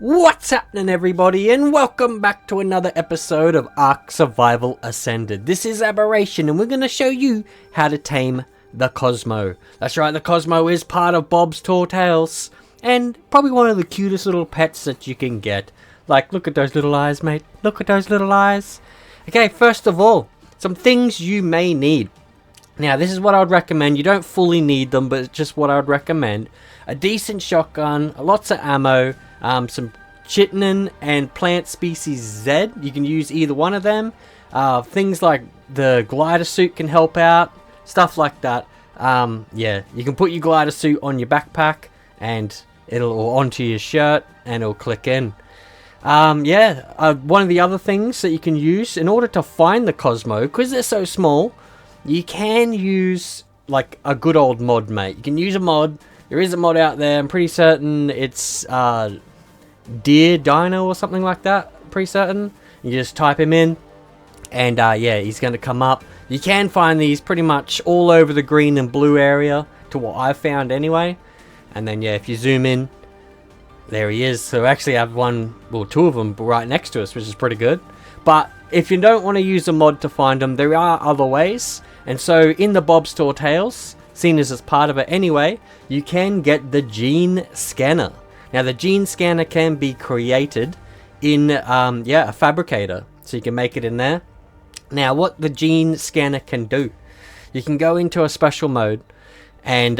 What's happening, everybody, and welcome back to another episode of Ark Survival Ascended. This is Aberration, and we're going to show you how to tame the Cosmo. That's right, the Cosmo is part of Bob's Tall Tales, and probably one of the cutest little pets that you can get. Like, look at those little eyes, mate. Look at those little eyes. Okay, first of all, some things you may need. Now, this is what I would recommend. You don't fully need them, but it's just what I would recommend. A decent shotgun, lots of ammo, some chitin and plant species Z. You can use either one of them. Things like the glider suit can help out. Stuff like that. Yeah, you can put your glider suit on your backpack and or onto your shirt and it'll click in. One of the other things that you can use in order to find the Cosmo, because they're so small, you can use like a good old mod, mate. You can use a mod. There is a mod out there. I'm pretty certain it's Deer Dino or something like that. Pretty certain. You just type him in, and yeah, he's going to come up. You can find these pretty much all over the green and blue area, to what I've found anyway. And then yeah, if you zoom in, there he is. So actually I have two of them right next to us, which is pretty good. But if you don't want to use a mod to find them, there are other ways. And so in the Bob's Tall Tales, seen as part of it anyway, you can get the gene scanner. Now the gene scanner can be created in a fabricator, so you can make it in there. Now what the gene scanner can do, you can go into a special mode, and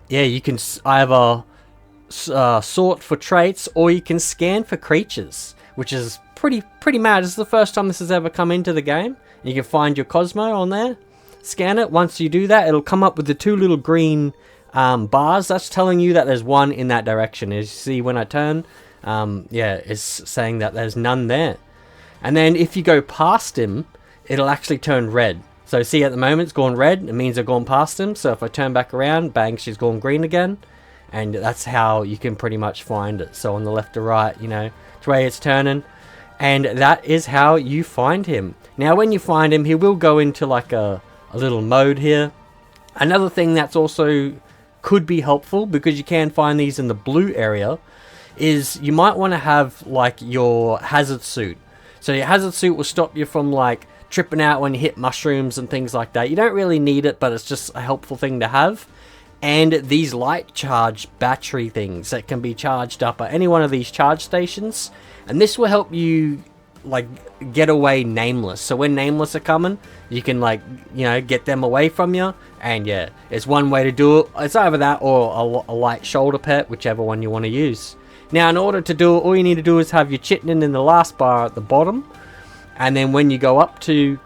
you can either sort for traits, or you can scan for creatures, which is pretty mad. This is the first time this has ever come into the game. You can find your Cosmo on there, scan it. Once you do that, it'll come up with the two little green bars. That's telling you that there's one in that direction. As you see when I turn, it's saying that there's none there. And then if you go past him, it'll actually turn red. So see, at the moment it's gone red. It means I've gone past him. So if I turn back around, bang, she's gone green again. And that's how you can pretty much find it. So on the left or right, it's way it's turning. And that is how you find him. Now when you find him, he will go into like a little mode here. Another thing that's also could be helpful, because you can find these in the blue area, is you might want to have like your hazard suit. So your hazard suit will stop you from like tripping out when you hit mushrooms and things like that. You don't really need it, but it's just a helpful thing to have. And these light charge battery things that can be charged up at any one of these charge stations, and this will help you like get away nameless. So when nameless are coming, you can get them away from you. And yeah, it's one way to do it. It's either that or a light shoulder pet, whichever one you want to use. Now in order to do it, all you need to do is have your chitin in the last bar at the bottom, and then when you go up to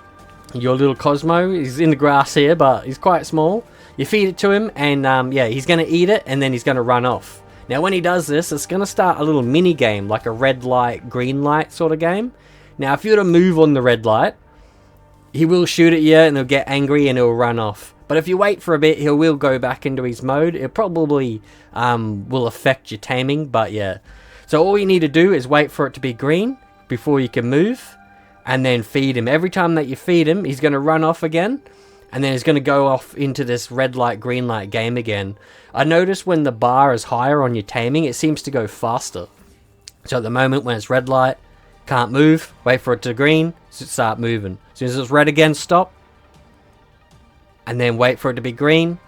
your little Cosmo, he's in the grass here, but he's quite small. You feed it to him, and he's going to eat it, and then he's going to run off. Now when he does this, it's going to start a little mini game, like a red light, green light sort of game. Now if you were to move on the red light, he will shoot at you, and he'll get angry, and he'll run off. But if you wait for a bit, he will go back into his mode. It probably will affect your taming, but yeah. So all you need to do is wait for it to be green before you can move, and then feed him. Every time that you feed him, he's going to run off again. And then it's going to go off into this red light, green light game again. I noticed when the bar is higher on your taming, it seems to go faster. So at the moment when it's red light, can't move, wait for it to green, start moving. As soon as it's red again, stop. And then wait for it to be green.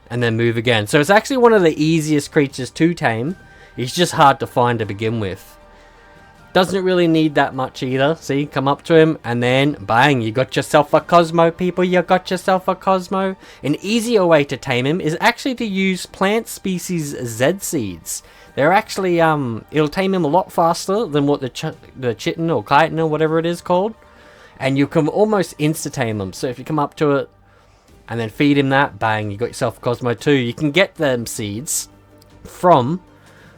And then move again. So it's actually one of the easiest creatures to tame. He's just hard to find to begin with. Doesn't really need that much either. See, come up to him, and then bang, you got yourself a Cosmo, people. You got yourself a Cosmo. An easier way to tame him is actually to use plant species Z seeds. They're actually it'll tame him a lot faster than what the chitin or chitin or whatever it is called, and you can almost insta tame them. So if you come up to it and then feed him that, bang, you got yourself a Cosmo too. You can get them seeds from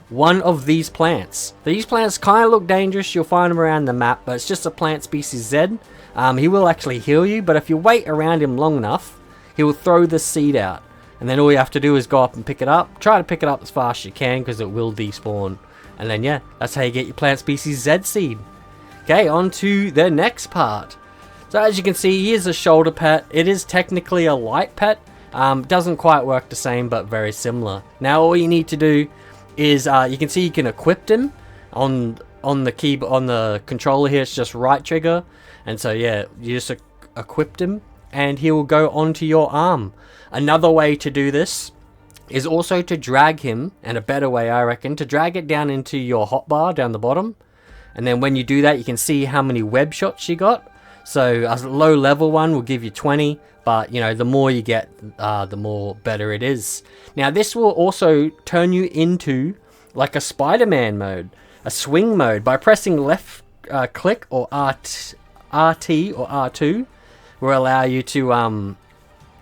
one of these plants. These plants kind of look dangerous. You'll find them around the map, but it's just a plant species Z. He will actually heal you, but if you wait around him long enough, he will throw the seed out. And then all you have to do is go up and pick it up. Try to pick it up as fast as you can, because it will despawn. And then yeah, that's how you get your plant species Z seed. Okay, on to the next part. So as you can see, he is a shoulder pet. It is technically a light pet. Doesn't quite work the same, but very similar. Now all you need to do is you can see you can equip him on the controller here. It's just right trigger, and so yeah, you just equipped him and he will go onto your arm. Another way to do this is also to drag him, and a better way I reckon, to drag it down into your hotbar down the bottom, and then when you do that you can see how many web shots you got. So a low level one will give you 20, but you know, the more you get, the more better it is. Now this will also turn you into like a Spider-Man mode, a swing mode, by pressing left click or RT or R2 will allow you to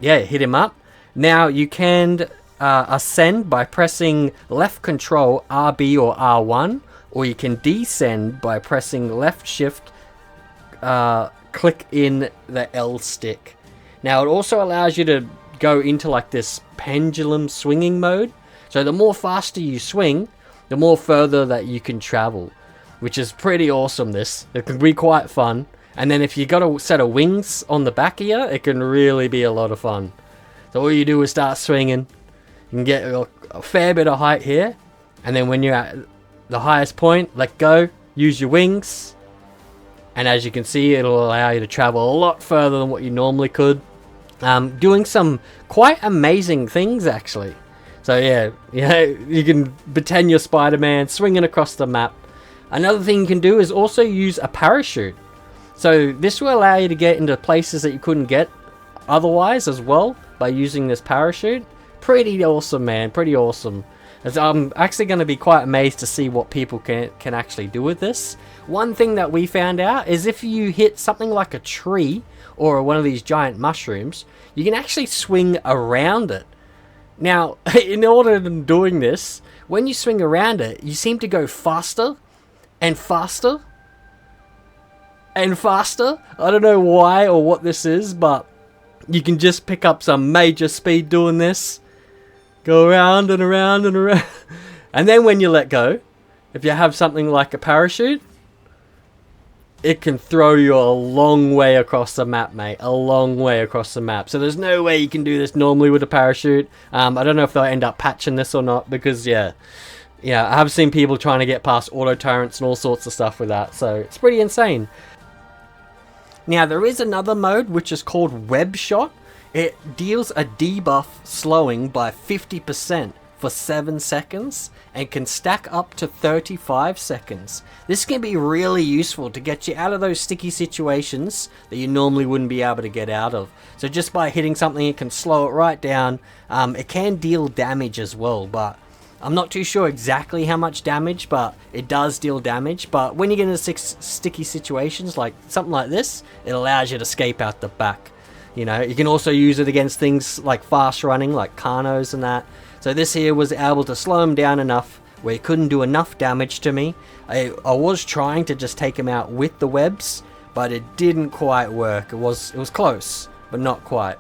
hit him up. Now you can ascend by pressing left control RB or R1, or you can descend by pressing left shift click in the L stick. Now it also allows you to go into like this pendulum swinging mode, so the more faster you swing, the more further that you can travel, which is pretty awesome. It can be quite fun. And then if you got a set of wings on the back of you, it can really be a lot of fun. So all you do is start swinging. You can get a fair bit of height here, and then when you're at the highest point, let go, use your wings, and as you can see, it'll allow you to travel a lot further than what you normally could, doing some quite amazing things actually. So yeah, you can pretend you're Spider-Man swinging across the map. Another thing you can do is also use a parachute. So this will allow you to get into places that you couldn't get otherwise as well by using this parachute. Pretty awesome, man, pretty awesome. As I'm actually going to be quite amazed to see what people can actually do with this. One thing that we found out is if you hit something like a tree or one of these giant mushrooms, you can actually swing around it. Now, in order to doing this, when you swing around it, you seem to go faster and faster and faster. I don't know why or what this is, but you can just pick up some major speed doing this. Go around and around and around. And then when you let go, if you have something like a parachute, it can throw you a long way across the map, mate. A long way across the map. So there's no way you can do this normally with a parachute. I don't know if they'll end up patching this or not, because yeah, I have seen people trying to get past auto turrets and all sorts of stuff with that. So it's pretty insane. Now there is another mode which is called Web Shot. It deals a debuff slowing by 50% for 7 seconds and can stack up to 35 seconds. This can be really useful to get you out of those sticky situations that you normally wouldn't be able to get out of. So just by hitting something, it can slow it right down. It can deal damage as well, but I'm not too sure exactly how much damage, but it does deal damage. But when you get into sticky situations like something like this, it allows you to escape out the back. You know, you can also use it against things like fast running, like Carnos and that. So this here was able to slow him down enough where he couldn't do enough damage to me. I was trying to just take him out with the webs, but it didn't quite work. It was close, but not quite.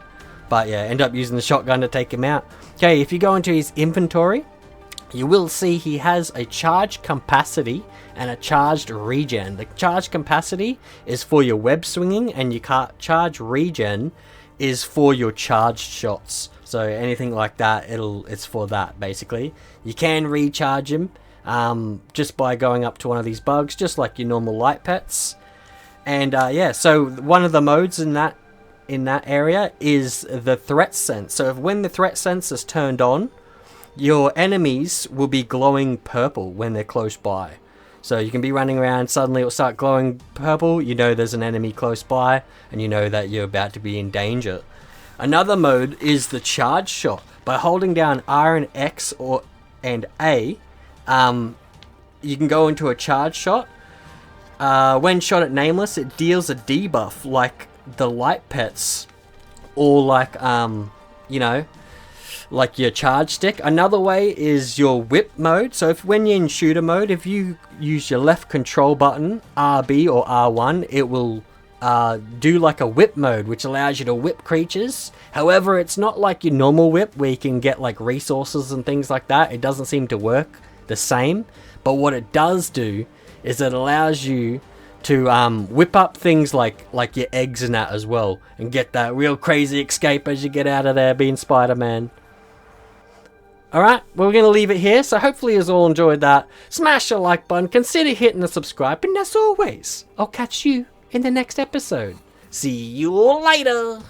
But yeah, end up using the shotgun to take him out. Okay, if you go into his inventory, you will see he has a charge capacity and a charged regen. The charge capacity is for your web swinging, and your charge regen is for your charged shots. So anything like that, it's for that basically. You can recharge him just by going up to one of these bugs, just like your normal light pets. And yeah, so one of the modes in that area is the threat sense. So when the threat sense is turned on, your enemies will be glowing purple when they're close by. So you can be running around, suddenly it'll start glowing purple, you know there's an enemy close by, and you know that you're about to be in danger. Another mode is the charge shot. By holding down R and X and A, you can go into a charge shot. When shot at Nameless, it deals a debuff like the light pets, or like, you know, like your charge stick. Another way is your whip mode. So when you're in shooter mode, if you use your left control button, RB or R1, it will do like a whip mode, which allows you to whip creatures. However, it's not like your normal whip where you can get like resources and things like that. It doesn't seem to work the same. But what it does do is it allows you to whip up things like your eggs and that as well, and get that real crazy escape as you get out of there being Spider-Man. Alright, well, we're going to leave it here, so hopefully you all enjoyed that. Smash the like button, consider hitting the subscribe, and as always, I'll catch you in the next episode. See you later!